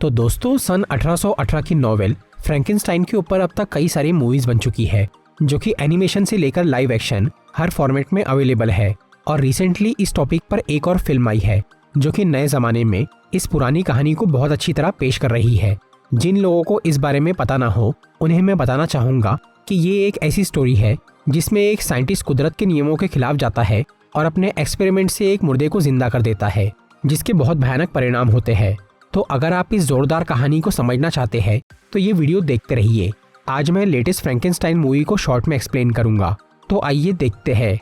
तो दोस्तों सन 1818 की नॉवेल फ्रैंकेनस्टाइन के ऊपर अब तक कई सारी मूवीज बन चुकी है जो कि एनिमेशन से लेकर लाइव एक्शन हर फॉर्मेट में अवेलेबल है। और रिसेंटली इस टॉपिक पर एक और फिल्म आई है जो कि नए जमाने में इस पुरानी कहानी को बहुत अच्छी तरह पेश कर रही है। जिन लोगों को इस बारे में पता ना हो उन्हें मैं बताना चाहूँगा कि ये एक ऐसी स्टोरी है जिसमें एक साइंटिस्ट कुदरत के नियमों के खिलाफ जाता है और अपने एक्सपेरिमेंट से एक मुर्दे को जिंदा कर देता है, जिसके बहुत भयानक परिणाम होते हैं। तो अगर आप इस जोरदार कहानी को समझना चाहते हैं तो ये वीडियो देखते रहिए। आज मैं लेटेस्ट फ्रैंकेनस्टाइन मूवी को शॉर्ट में एक्सप्लेन करूंगा, तो आइए देखते हैं।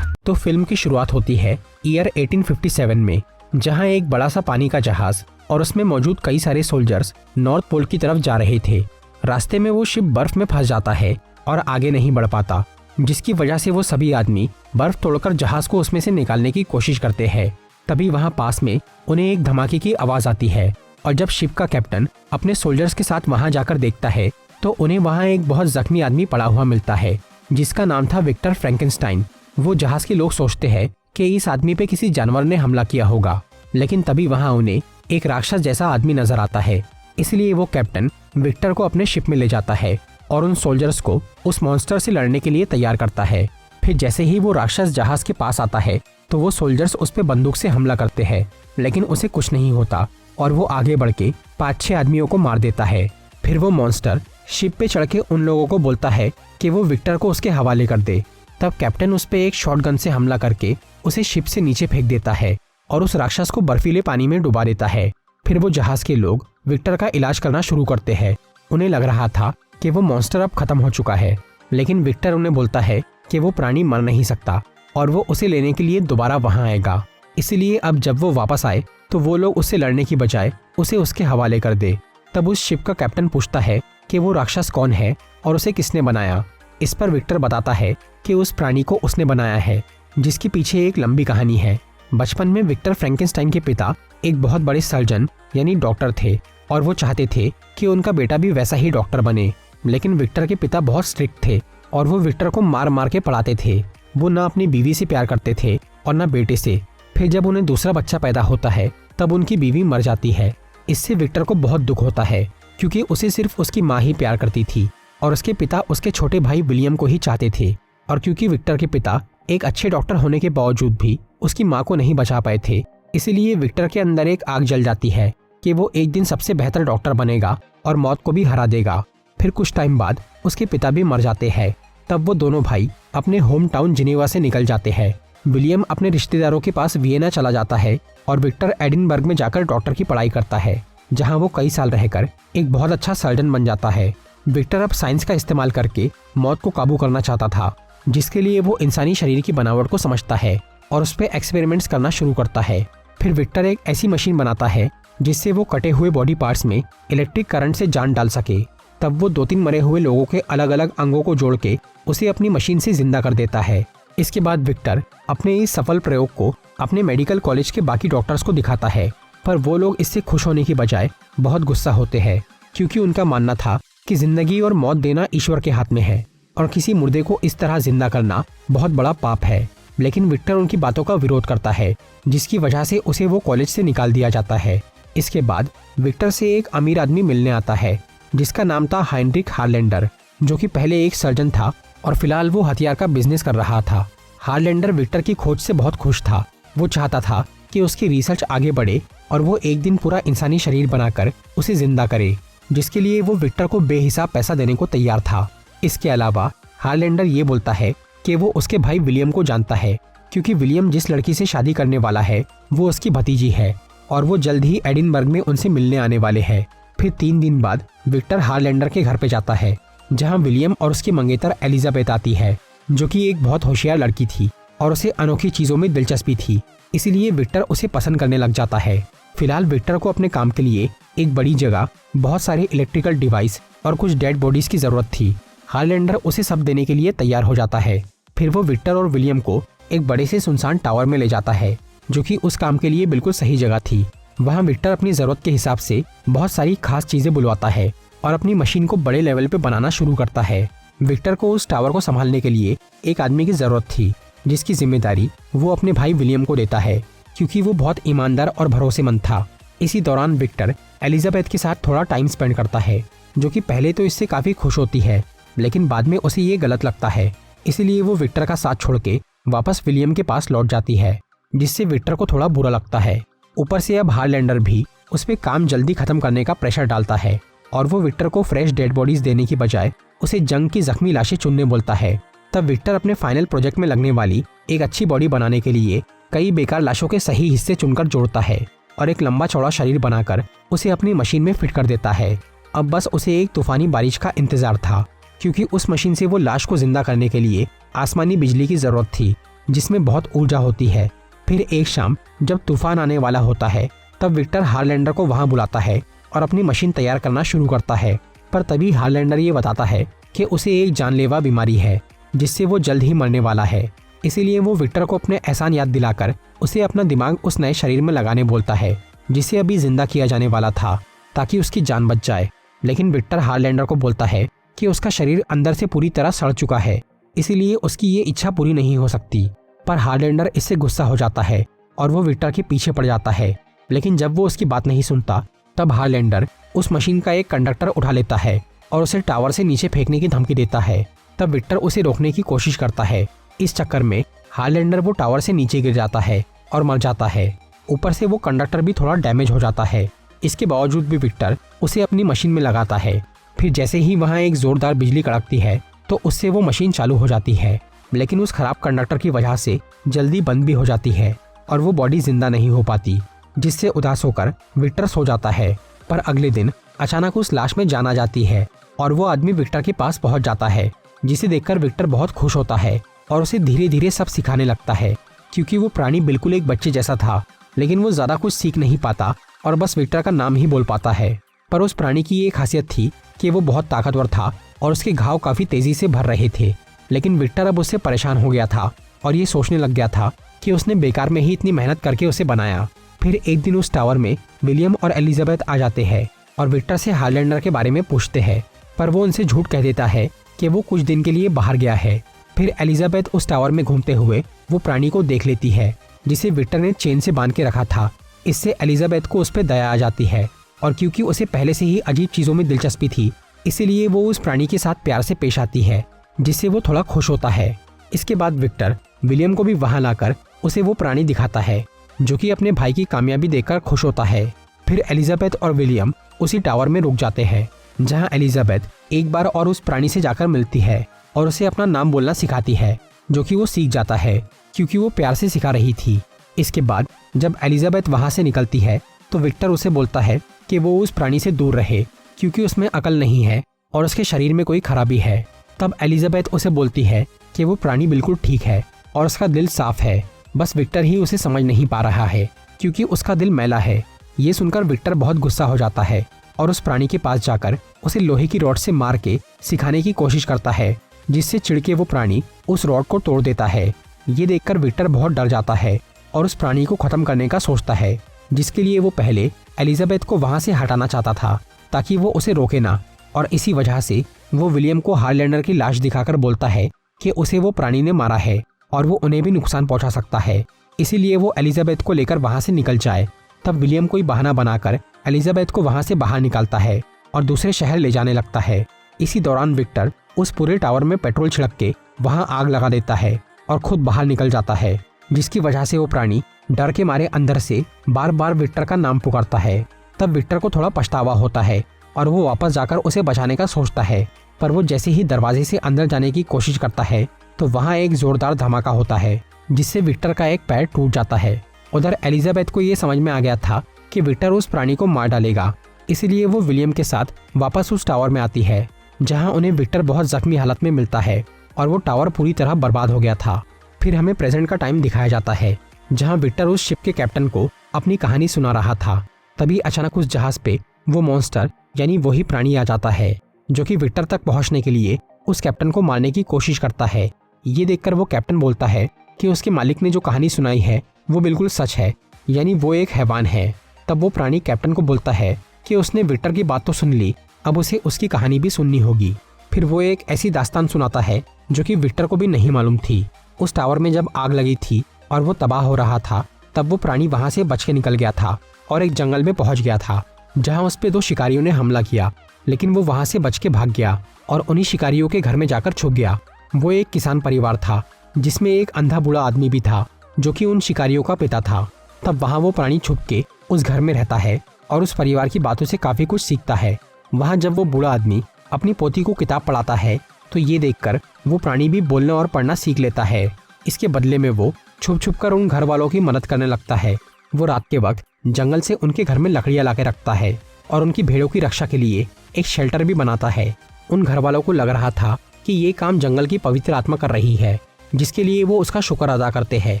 तो फिल्म की शुरुआत होती है ईयर 1857 में, जहां एक बड़ा सा पानी का जहाज और उसमें मौजूद कई सारे सोल्जर्स नॉर्थ पोल की तरफ जा रहे थे। रास्ते में वो शिप बर्फ में फंस जाता है और आगे नहीं बढ़ पाता, जिसकी वजह से वो सभी आदमी बर्फ तोड़कर जहाज को उसमें से निकालने की कोशिश करते हैं। तभी वहां पास में उन्हें एक धमाके की आवाज आती है और जब शिप का कैप्टन अपने सोल्जर्स के साथ वहां जाकर देखता है तो उन्हें वहां एक बहुत जख्मी आदमी पड़ा हुआ मिलता है जिसका नाम था विक्टर फ्रैंकेनस्टाइन। वो जहाज के लोग सोचते हैं कि इस आदमी पे किसी जानवर ने हमला किया होगा, लेकिन तभी वहां उन्हें एक राक्षस जैसा आदमी नजर आता है। इसलिए वो कैप्टन विक्टर को अपने शिप में ले जाता है और उन सोल्जर्स को उस मॉन्स्टर से लड़ने के लिए तैयार करता है। फिर जैसे ही वो राक्षस जहाज के पास आता है तो वो सोल्जर्स उस पर बंदूक से हमला करते हैं, लेकिन उसे कुछ नहीं होता और वो आगे बढ़ के 5-6 आदमियों को मार देता है। फिर वो मॉन्स्टर शिप पे चढ़ के उन लोगों को बोलता है कि वो विक्टर को उसके हवाले कर दे। तब कैप्टन उस पे एक शॉटगन से हमला करके उसे शिप से नीचे फेंक देता है और उस राक्षस को बर्फीले पानी में डुबा देता है। फिर वो जहाज के लोग विक्टर का इलाज करना शुरू करते हैं। उन्हें लग रहा था कि वो मॉन्स्टर अब खत्म हो चुका है, लेकिन विक्टर उन्हें बोलता है कि वो प्राणी मर नहीं सकता और वो उसे लेने के लिए दोबारा वहां आएगा। इसलिए अब जब वो वापस आए तो वो लोग उससे लड़ने की बजाय उसे उसके हवाले कर दे। तब उस शिप का कैप्टन पूछता है कि वो राक्षस कौन है और उसे किसने बनाया। इस पर विक्टर बताता है कि उस प्राणी को उसने बनाया है, जिसके पीछे एक लंबी कहानी है। बचपन में विक्टर फ्रैंकेनस्टाइन के पिता एक बहुत बड़े सर्जन यानी डॉक्टर थे और वो चाहते थे कि उनका बेटा भी वैसा ही डॉक्टर बने, लेकिन विक्टर के पिता बहुत स्ट्रिक्ट थे और वो विक्टर को मार मार के पढ़ाते थे। वो ना अपनी बीवी से प्यार करते थे और ना बेटे से। फिर जब उन्हें दूसरा बच्चा पैदा होता है तब उनकी बीवी मर जाती है। इससे विक्टर को बहुत दुख होता है क्योंकि उसे सिर्फ उसकी माँ ही प्यार करती थी और उसके पिता उसके छोटे भाई विलियम को ही चाहते थे। और क्योंकि विक्टर के पिता एक अच्छे डॉक्टर होने के बावजूद भी उसकी माँ को नहीं बचा पाए थे, इसलिए विक्टर के अंदर एक आग जल जाती है कि वो एक दिन सबसे बेहतर डॉक्टर बनेगा और मौत को भी हरा देगा। फिर कुछ टाइम बाद उसके पिता भी मर जाते हैं। तब वो दोनों भाई अपने होम टाउन जिनेवा से निकल जाते हैं। विलियम अपने रिश्तेदारों के पास वियना चला जाता है और विक्टर एडिनबर्ग में जाकर डॉक्टर की पढ़ाई करता है, जहां वो कई साल रहकर एक बहुत अच्छा सर्जन बन जाता है। विक्टर अब साइंस का इस्तेमाल करके मौत को काबू करना चाहता था, जिसके लिए वो इंसानी शरीर की बनावट को समझता है और उस पर एक्सपेरिमेंट्स करना शुरू करता है। फिर विक्टर एक ऐसी मशीन बनाता है जिससे वो कटे हुए बॉडी पार्ट्स में इलेक्ट्रिक करंट से जान डाल सके। तब वो 2-3 मरे हुए लोगों के अलग अलग अंगों को जोड़ के उसे अपनी मशीन से जिंदा कर देता है। इसके बाद विक्टर अपने इस सफल प्रयोग को अपने मेडिकल कॉलेज के बाकी डॉक्टर्स को दिखाता है, पर वो लोग इससे खुश होने की बजाय बहुत गुस्सा होते हैं क्योंकि उनका मानना था कि जिंदगी और मौत देना ईश्वर के हाथ में है और किसी मुर्दे को इस तरह जिंदा करना बहुत बड़ा पाप है। लेकिन विक्टर उनकी बातों का विरोध करता है, जिसकी वजह से उसे वो कॉलेज से निकाल दिया जाता है। इसके बाद विक्टर से एक अमीर आदमी मिलने आता है जिसका नाम था हाइनरिक हारलैंडर, जो कि पहले एक सर्जन था और फिलहाल वो हथियार का बिजनेस कर रहा था। हारलैंडर विक्टर की खोज से बहुत खुश था। वो चाहता था कि उसकी रिसर्च आगे बढ़े और वो एक दिन पूरा इंसानी शरीर बनाकर उसे जिंदा करे, जिसके लिए वो विक्टर को बेहिसाब पैसा देने को तैयार था। इसके अलावा हारलैंडर ये बोलता है कि वो उसके भाई विलियम को जानता है क्योंकि विलियम जिस लड़की से शादी करने वाला है वो उसकी भतीजी है और वो जल्द ही एडिनबर्ग में उनसे मिलने आने वाले हैं। फिर 3 दिन बाद विक्टर हारलैंडर के घर पे जाता है, जहां विलियम और उसकी मंगेतर एलिजाबेथ आती है, जो कि एक बहुत होशियार लड़की थी और उसे अनोखी चीजों में दिलचस्पी थी। इसीलिए विक्टर उसे पसंद करने लग जाता है। फिलहाल विक्टर को अपने काम के लिए एक बड़ी जगह, बहुत सारे इलेक्ट्रिकल डिवाइस और कुछ डेड बॉडीज की जरूरत थी। हारलैंडर उसे सब देने के लिए तैयार हो जाता है। फिर वो विक्टर और विलियम को एक बड़े से सुनसान टावर में ले जाता है, जो कि उस काम के लिए बिल्कुल सही जगह थी। वहाँ विक्टर अपनी जरूरत के हिसाब से बहुत सारी खास चीजें बुलवाता है और अपनी मशीन को बड़े लेवल पे बनाना शुरू करता है। विक्टर को उस टावर को संभालने के लिए एक आदमी की जरूरत थी, जिसकी जिम्मेदारी वो अपने भाई विलियम को देता है, क्योंकि वो बहुत ईमानदार और भरोसेमंद था। इसी दौरान विक्टर एलिजाबेथ के साथ थोड़ा टाइम स्पेंड करता है, जो कि पहले तो इससे काफ़ी खुश होती है, लेकिन बाद में उसे ये गलत लगता है। इसीलिए वो विक्टर का साथ छोड़ के वापस विलियम के पास लौट जाती है, जिससे विक्टर को थोड़ा बुरा लगता है। ऊपर से अब हारलैंडर भी उस पर काम जल्दी खत्म करने का प्रेशर डालता है और वो विक्टर को फ्रेश डेड बॉडीज देने की बजाय उसे जंग की जख्मी लाशें चुनने बोलता है। तब विक्टर अपने फाइनल प्रोजेक्ट में लगने वाली एक अच्छी बॉडी बनाने के लिए कई बेकार लाशों के सही हिस्से चुनकर जोड़ता है और एक लंबा चौड़ा शरीर बनाकर उसे अपनी मशीन में फिट कर देता है। अब बस उसे एक तूफानी बारिश का इंतजार था, क्योंकि उस मशीन से वो लाश को जिंदा करने के लिए आसमानी बिजली की जरूरत थी, जिसमें बहुत ऊर्जा होती है। फिर एक शाम जब तूफान आने वाला होता है, तब विक्टर हारलैंडर को वहां बुलाता है और अपनी मशीन तैयार करना शुरू करता है। पर तभी हारलैंडर ये बताता है कि उसे एक जानलेवा बीमारी है, जिससे वो जल्द ही मरने वाला है। इसीलिए वो विक्टर को अपने एहसान याद दिलाकर उसे अपना दिमाग उस नए शरीर में लगाने बोलता है, जिसे अभी जिंदा किया जाने वाला था, ताकि उसकी जान बच जाए। लेकिन विक्टर हारलैंडर को बोलता है कि उसका शरीर अंदर से पूरी तरह सड़ चुका है, इसीलिए उसकी ये इच्छा पूरी नहीं हो सकती। पर हारलैंडर इससे गुस्सा हो जाता है और वो विक्टर के पीछे पड़ जाता है। लेकिन जब वो उसकी बात नहीं सुनता, तब हारलैंडर उस मशीन का एक कंडक्टर उठा लेता है और उसे टावर से नीचे फेंकने की धमकी देता है। तब विक्टर उसे रोकने की कोशिश करता है। इस चक्कर में हारलैंडर वो टावर से नीचे गिर जाता है और मर जाता है। ऊपर से वो कंडक्टर भी थोड़ा डैमेज हो जाता है। इसके बावजूद भी विक्टर उसे अपनी मशीन में लगाता है। फिर जैसे ही वहाँ एक जोरदार बिजली कड़कती है, तो उससे वो मशीन चालू हो जाती है, लेकिन उस खराब कंडक्टर की वजह से जल्दी बंद भी हो जाती है और वो बॉडी जिंदा नहीं हो पाती, जिससे उदास होकर विक्टर सो जाता है। पर अगले दिन अचानक उस लाश में जान आ जाती है और वो आदमी विक्टर के पास पहुंच जाता है, जिसे देखकर विक्टर बहुत खुश होता है और उसे धीरे धीरे सब सिखाने लगता है, क्योंकि वो प्राणी बिल्कुल एक बच्चे जैसा था, लेकिन वो ज्यादा कुछ सीख नहीं पाता और बस विक्टर का नाम ही बोल पाता है। पर उस प्राणी की ये खासियत थी कि वो बहुत ताकतवर था और उसके घाव काफी तेजी से भर रहे थे। लेकिन विक्टर अब उससे परेशान हो गया था और ये सोचने लग गया था कि उसने बेकार में ही इतनी मेहनत करके उसे बनाया। फिर एक दिन उस टावर में विलियम और एलिजाबेथ आ जाते हैं और विक्टर से हारलैंडर के बारे में पूछते हैं, पर वो उनसे झूठ कह देता है कि वो कुछ दिन के लिए बाहर गया है। फिर एलिजाबेथ उस टावर में घूमते हुए वो प्राणी को देख लेती है, जिसे विक्टर ने चेन से बांध के रखा था। इससे एलिजाबेथ को उस पर दया आ जाती है और क्योंकि उसे पहले से ही अजीब चीजों में दिलचस्पी थी, इसीलिए वो उस प्राणी के साथ प्यार से पेश आती है, जिससे वो थोड़ा खुश होता है। इसके बाद विक्टर विलियम को भी वहां लाकर उसे वो प्राणी दिखाता है, जो कि अपने भाई की कामयाबी देखकर खुश होता है। फिर एलिजाबेथ और विलियम उसी टावर में रुक जाते हैं, जहां एलिजाबेथ एक बार और उस प्राणी से जाकर मिलती है और उसे अपना नाम बोलना सिखाती है, जो कि वो सीख जाता है, क्योंकि वो प्यार से सिखा रही थी। इसके बाद जब एलिजाबेथ वहां से निकलती है, तो विक्टर उसे बोलता है कि वो उस प्राणी से दूर रहे, क्योंकि उसमें अकल नहीं है और उसके शरीर में कोई खराबी है। तब एलिजाबेथ उसे बोलती है कि वो प्राणी बिल्कुल ठीक है और उसका दिल साफ है, बस विक्टर ही उसे समझ नहीं पा रहा है, क्योंकि उसका दिल मैला है। ये सुनकर विक्टर बहुत गुस्सा हो जाता है और उस प्राणी के पास जाकर उसे लोहे की रॉड से मार के सिखाने की कोशिश करता है, जिससे चिढ़के वो प्राणी उस रॉड को तोड़ देता है। ये देखकर विक्टर बहुत डर जाता है और उस प्राणी को खत्म करने का सोचता है, जिसके लिए वो पहले एलिजाबेथ को वहां से हटाना चाहता था, ताकि वो उसे रोके ना। और इसी वजह से वो विलियम को हारलैंडर की लाश दिखाकर बोलता है कि उसे वो प्राणी ने मारा है और वो उन्हें भी नुकसान पहुंचा सकता है, इसीलिए वो एलिजाबेथ को लेकर वहां से निकल जाए। तब विलियम कोई बहाना बनाकर एलिजाबेथ को वहां से बाहर निकालता है और दूसरे शहर ले जाने लगता है। इसी दौरान विक्टर उस पूरे टावर में पेट्रोल छिड़क के वहां आग लगा देता है और खुद बाहर निकल जाता है, जिसकी वजह से वो प्राणी डर के मारे अंदर से बार बार विक्टर का नाम पुकारता है। तब विक्टर को थोड़ा पछतावा होता है और वो वापस जाकर उसे बचाने का सोचता है, पर वो जैसे ही दरवाजे से अंदर जाने की कोशिश करता है, तो वहाँ एक जोरदार धमाका होता है, जिससे विक्टर का एक पैर टूट जाता है। उधर एलिजाबेथ को ये समझ में आ गया था कि विक्टर उस प्राणी को मार डालेगा, इसीलिए वो विलियम के साथ वापस उस टावर में आती है, जहाँ उन्हें विक्टर बहुत जख्मी हालत में मिलता है और वो टावर पूरी तरह बर्बाद हो गया था। फिर हमें प्रेजेंट का टाइम दिखाया जाता है, जहाँ विक्टर उस शिप के कैप्टन को अपनी कहानी सुना रहा था। तभी अचानक उस जहाज पे वो मॉन्स्टर यानी वही प्राणी आ जाता है, जो कि विक्टर तक पहुंचने के लिए उस कैप्टन को मारने की कोशिश करता है। ये देखकर वो कैप्टन बोलता है कि उसके मालिक ने जो कहानी सुनाई है वो बिल्कुल सच है, यानी वो एक हैवान है। तब वो प्राणी कैप्टन को बोलता है कि उसने विक्टर की बात तो सुन ली, अब उसे उसकी कहानी भी सुननी होगी। फिर वो एक ऐसी दास्तान सुनाता है जो कि विक्टर को भी नहीं मालूम थी। उस टावर में जब आग लगी थी और वो तबाह हो रहा था, तब वो प्राणी वहां से बच के निकल गया था और एक जंगल में पहुंच गया था, जहां उस पे 2 शिकारियों ने हमला किया। लेकिन वो वहां से बच के भाग गया और उन्हीं शिकारियों के घर में जाकर छुप गया। वो एक किसान परिवार था जिसमें एक अंधा बूढ़ा आदमी भी था, जो कि उन शिकारियों का पिता था। तब वहां वो प्राणी छुप के उस घर में रहता है और उस परिवार की बातों से काफी कुछ सीखता है। वहां जब वो बूढ़ा आदमी अपनी पोती को किताब पढ़ाता है, तो ये देखकर वो प्राणी भी बोलना और पढ़ना सीख लेता है। इसके बदले में वो छुप छुप कर उन घर वालों की मदद करने लगता है। वो रात के वक्त जंगल से उनके घर में लकड़ियां लाके रखता है और उनकी भेड़ों की रक्षा के लिए एक शेल्टर भी बनाता है। उन घर वालों को लग रहा था कि ये काम जंगल की पवित्र आत्मा कर रही है, जिसके लिए वो उसका शुक्र अदा करते हैं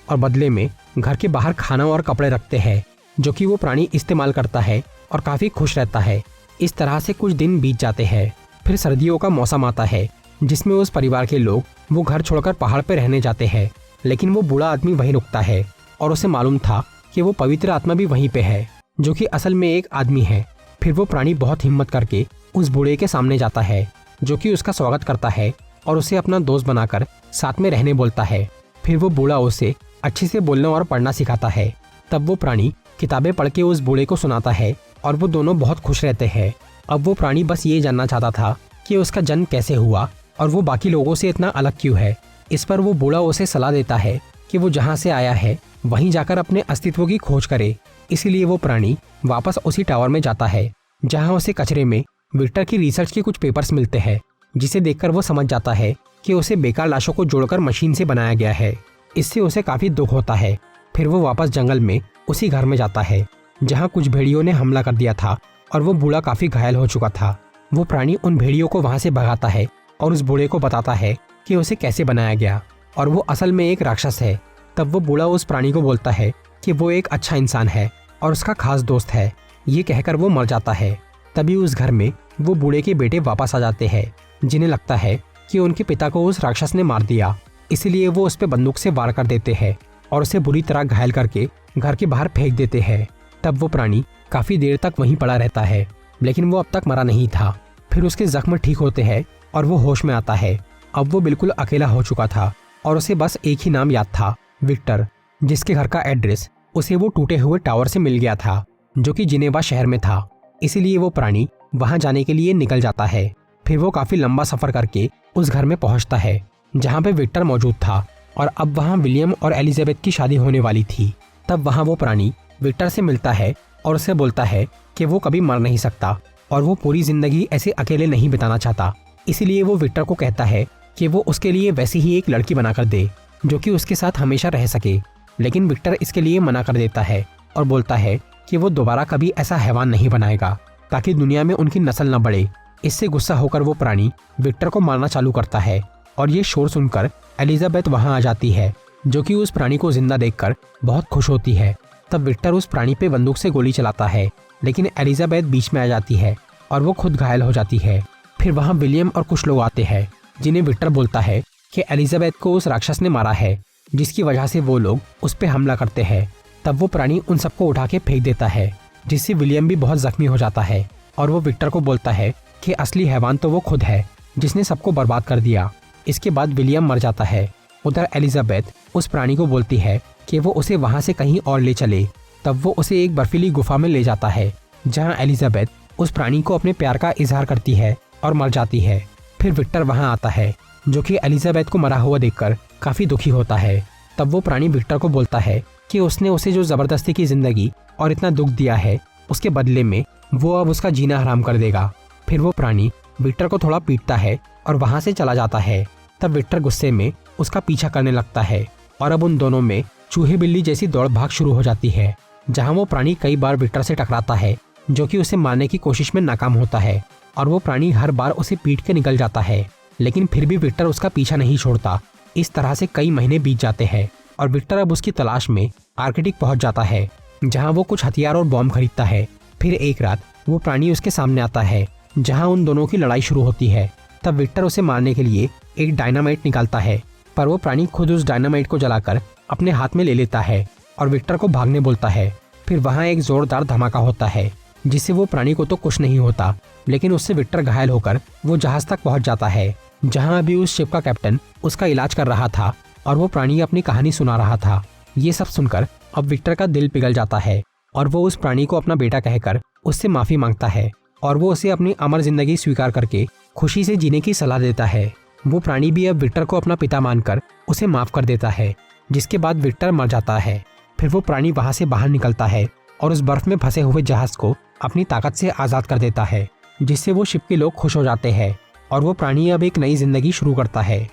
और बदले में घर के बाहर खाना और कपड़े रखते हैं, जो कि वो प्राणी इस्तेमाल करता है और काफी खुश रहता है। इस तरह से कुछ दिन बीत जाते हैं। फिर सर्दियों का मौसम आता है, जिसमें उस परिवार के लोग वो घर छोड़कर पहाड़ पर रहने जाते हैं। लेकिन वो बूढ़ा आदमी वहीं रुकता है और उसे मालूम था कि वो पवित्र आत्मा भी वहीं पे है, जो कि असल में एक आदमी है। फिर वो प्राणी बहुत हिम्मत करके उस बूढ़े के सामने जाता है, जो कि उसका स्वागत करता है और उसे अपना दोस्त बनाकर साथ में रहने बोलता है। फिर वो बूढ़ा उसे अच्छे से बोलना और पढ़ना सिखाता है। तब वो प्राणी किताबें पढ़ के उस बूढ़े को सुनाता है और वो दोनों बहुत खुश रहते हैं। अब वो प्राणी बस ये जानना चाहता था कि उसका जन्म कैसे हुआ और वो बाकी लोगों से इतना अलग क्यों है। इस पर वो बूढ़ा उसे सलाह देता है कि वो जहाँ से आया है वहीं जाकर अपने अस्तित्व की खोज करे। इसीलिए वो प्राणी वापस उसी टावर में जाता है, जहाँ उसे कचरे में विक्टर की रिसर्च के कुछ पेपर्स मिलते हैं, जिसे देखकर वो समझ जाता है कि उसे बेकार लाशों को जोड़कर मशीन से बनाया गया है। इससे उसे काफी दुख होता है। फिर वो वापस जंगल में उसी घर में जाता है, जहाँ कुछ भेड़ियों ने हमला कर दिया था और वो बूढ़ा काफी घायल हो चुका था। वो प्राणी उन भेड़ियों को वहां से भगाता है और उस बूढ़े को बताता है कि उसे कैसे बनाया गया और वो असल में एक राक्षस है। तब वो बूढ़ा उस प्राणी को बोलता है कि वो एक अच्छा इंसान है और उसका खास दोस्त है। ये कहकर वो मर जाता है। तभी उस घर में वो बूढ़े के बेटे वापस आ जाते हैं, जिन्हें लगता है कि उनके पिता को उस राक्षस ने मार दिया। इसीलिए वो उस पर बंदूक से वार कर देते हैं और उसे बुरी तरह घायल करके घर के बाहर फेंक देते हैं। तब वो प्राणी काफी देर तक वहीं पड़ा रहता है, लेकिन वो अब तक मरा नहीं था। फिर उसके जख्म ठीक होते हैं और वो होश में आता है। अब वो बिल्कुल अकेला हो चुका था और उसे बस एक ही नाम याद था, विक्टर, जिसके घर का एड्रेस उसे वो टूटे हुए टावर से मिल गया था, जो कि जिनेवा शहर में था। इसीलिए वो प्राणी वहां जाने के लिए निकल जाता है। फिर वो काफी लंबा सफर करके उस घर में पहुंचता है, जहां पे विक्टर मौजूद था और अब वहां विलियम और एलिजाबेथ की शादी होने वाली थी। तब वहां वो प्राणी विक्टर से मिलता है और उसे बोलता है कि वो कभी मर नहीं सकता और वो पूरी जिंदगी ऐसे अकेले नहीं बिताना चाहता। इसीलिए वो विक्टर को कहता है कि वो उसके लिए वैसी ही एक लड़की बनाकर दे, जो कि उसके साथ हमेशा रह सके। लेकिन विक्टर इसके लिए मना कर देता है और बोलता है कि वो दोबारा कभी ऐसा हैवान नहीं बनाएगा, ताकि दुनिया में उनकी नस्ल न बढ़े। इससे गुस्सा होकर वो प्राणी विक्टर को मारना चालू करता है और ये शोर सुनकर एलिजाबेथ वहां आ जाती है, जो कि उस प्राणी को जिंदा देखकर बहुत खुश होती है। तब विक्टर उस प्राणी पे बंदूक से गोली चलाता है, लेकिन एलिजाबेथ बीच में आ जाती है और वो खुद घायल हो जाती है। फिर वहां विलियम और कुछ लोग आते हैं, जिन्हें विक्टर बोलता है कि एलिजाबेथ को उस राक्षस ने मारा है, जिसकी वजह से वो लोग उस पर हमला करते हैं। तब वो प्राणी उन सबको उठा के फेंक देता है, जिससे विलियम भी बहुत जख्मी हो जाता है और वो विक्टर को बोलता है कि असली हैवान तो वो खुद है, जिसने सबको बर्बाद कर दिया। इसके बाद विलियम मर जाता है। उधर एलिजाबेथ उस प्राणी को बोलती है कि वो उसे वहां से कहीं और ले चले। तब वो उसे एक बर्फीली गुफा में ले जाता है, जहां एलिजाबेथ उस प्राणी को अपने प्यार का इजहार करती है और मर जाती है। फिर विक्टर वहां आता है, जो कि एलिजाबेथ को मरा हुआ देखकर काफी दुखी होता है। तब वो प्राणी विक्टर को बोलता है कि उसने उसे जो जबरदस्ती की जिंदगी और इतना दुख दिया है, उसके बदले में वो अब उसका जीना हराम कर देगा। फिर वो प्राणी विक्टर को थोड़ा पीटता है और वहां से चला जाता है। तब विक्टर गुस्से में उसका पीछा करने लगता है और अब उन दोनों में चूहे बिल्ली जैसी दौड़ भाग शुरू हो जाती है, जहां वो प्राणी कई बार विक्टर से टकराता है, जो कि उसे मारने की कोशिश में नाकाम होता है और वो प्राणी हर बार उसे पीट के निकल जाता है। लेकिन फिर भी विक्टर उसका पीछा नहीं छोड़ता। इस तरह से कई महीने बीत जाते हैं और विक्टर अब उसकी तलाश में आर्कटिक पहुंच जाता है, जहां वो कुछ हथियार और बॉम्ब खरीदता है। फिर एक रात वो प्राणी उसके सामने आता है, जहां उन दोनों की लड़ाई शुरू होती है। तब विक्टर उसे मारने के लिए एक डायनामाइट निकालता है, पर वो प्राणी खुद उस डायनामाइट को जलाकर अपने हाथ में ले लेता है और विक्टर को भागने बोलता है। फिर वहां एक जोरदार धमाका होता है, जिससे वो प्राणी को तो कुछ नहीं होता, लेकिन उससे विक्टर घायल होकर वो जहाज तक पहुंच जाता है, जहां अभी उस शिप का कैप्टन उसका इलाज कर रहा था और वो प्राणी अपनी कहानी सुना रहा था। ये सब सुनकर अब विक्टर का दिल पिघल जाता है और वो उस प्राणी को अपना बेटा कहकर उससे माफी मांगता है और वो उसे अपनी अमर जिंदगी स्वीकार करके खुशी से जीने की सलाह देता है। वो प्राणी भी अब विक्टर को अपना पिता मानकर उसे माफ कर देता है, जिसके बाद विक्टर मर जाता है। फिर वो प्राणी वहां से बाहर निकलता है और उस बर्फ में फंसे हुए जहाज को अपनी ताकत से आजाद कर देता है, जिससे वो शिप के लोग खुश हो जाते हैं और वो प्राणी अब एक नई जिंदगी शुरू करता है।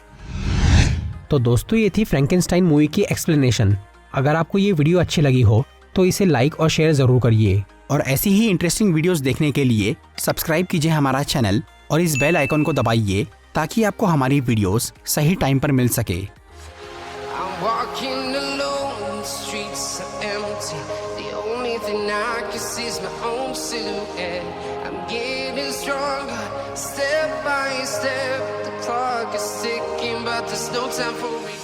तो दोस्तों, ये थी फ्रैंकेनस्टाइन मूवी की एक्सप्लेनेशन। अगर आपको ये वीडियो अच्छी लगी हो तो इसे लाइक और शेयर जरूर करिए और ऐसी ही इंटरेस्टिंग वीडियोस देखने के लिए सब्सक्राइब कीजिए हमारा चैनल और इस बेल आइकन को दबाइए ताकि आपको हमारी वीडियोस सही टाइम पर मिल सके। I'm walking alone, the streets are empty. The only thing I can see is my own silhouette. I'm getting stronger, step by step. The clock is ticking, but there's no time for me.